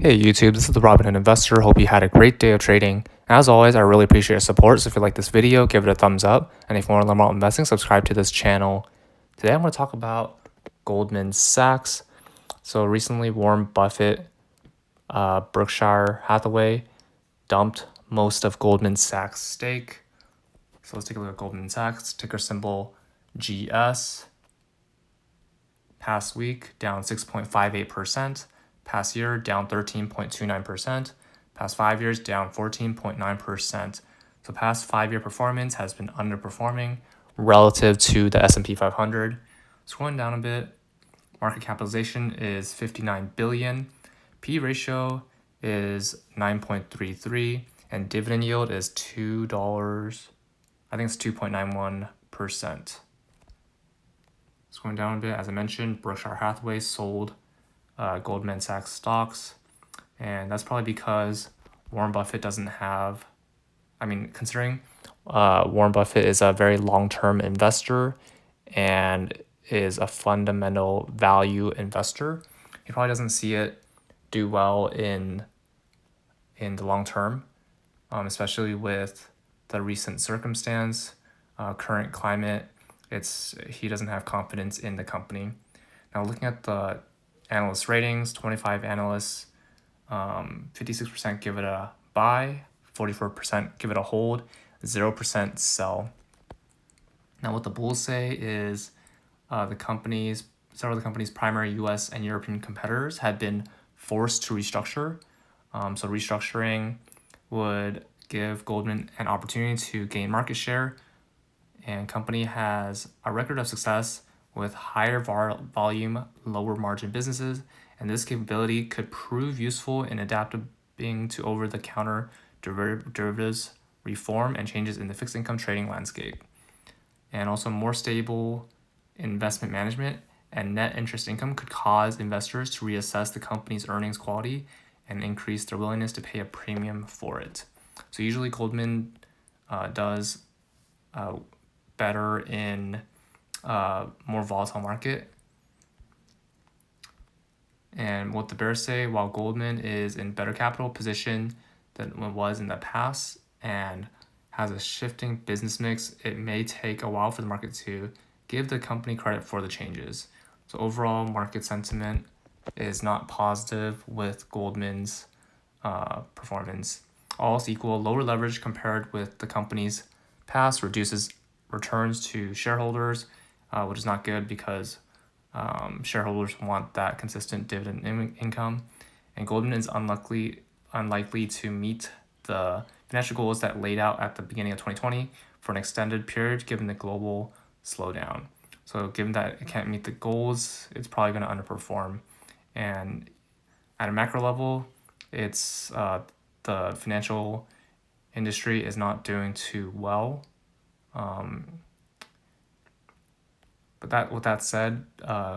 Hey YouTube, this is the Robinhood investor. Hope you had a great day of trading. As always, I really appreciate your support. So if you like this video, give it a thumbs up. And if you want to learn more about investing, subscribe to this channel. Today I'm going to talk about Goldman Sachs. So recently, Warren Buffett, Berkshire Hathaway, dumped most of Goldman Sachs' stake. So let's take a look at Goldman Sachs, ticker symbol GS. Past week, down 6.58%. Past year, down 13.29%. Past 5 years, down 14.9%. So past 5 year performance has been underperforming relative to the S&P 500. Scrolling down a bit, market capitalization is 59 billion. P ratio is 9.33 and dividend yield is $2. I think it's 2.91%. Going down a bit, as I mentioned, Berkshire Hathaway sold Goldman Sachs stocks, and that's probably because Warren Buffett doesn't have, considering Warren Buffett is a very long-term investor and is a fundamental value investor, he probably doesn't see it do well in the long term, especially with the recent circumstance, current climate. He doesn't have confidence in the company. Now looking at the analyst ratings, 25 analysts, 56% give it a buy, 44% give it a hold, 0% sell. Now what the bulls say is several of the company's primary US and European competitors had been forced to restructure. So restructuring would give Goldman an opportunity to gain market share, and company has a record of success with higher volume, lower margin businesses, and this capability could prove useful in adapting to over-the-counter derivatives reform and changes in the fixed income trading landscape. And also more stable investment management and net interest income could cause investors to reassess the company's earnings quality and increase their willingness to pay a premium for it. So usually Goldman does better in more volatile market. And what the bears say, while Goldman is in better capital position than it was in the past and has a shifting business mix, it may take a while for the market to give the company credit for the changes. So overall market sentiment is not positive with Goldman's performance. All else equal, lower leverage compared with the company's past reduces returns to shareholders, which is not good because shareholders want that consistent dividend income. And Goldman is unlikely to meet the financial goals that laid out at the beginning of 2020 for an extended period given the global slowdown. So given that it can't meet the goals, it's probably going to underperform. And at a macro level, it's the financial industry is not doing too well. But with that said,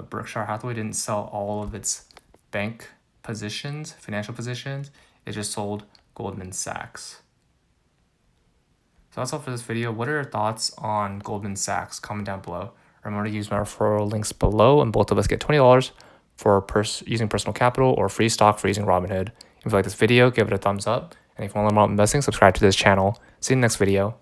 Berkshire Hathaway didn't sell all of its bank positions, financial positions. It just sold Goldman Sachs. So that's all for this video. What are your thoughts on Goldman Sachs? Comment down below. Remember to use my referral links below, and both of us get $20 for using personal capital or free stock for using Robinhood. If you like this video, give it a thumbs up. And if you want to learn more about investing, subscribe to this channel. See you in the next video.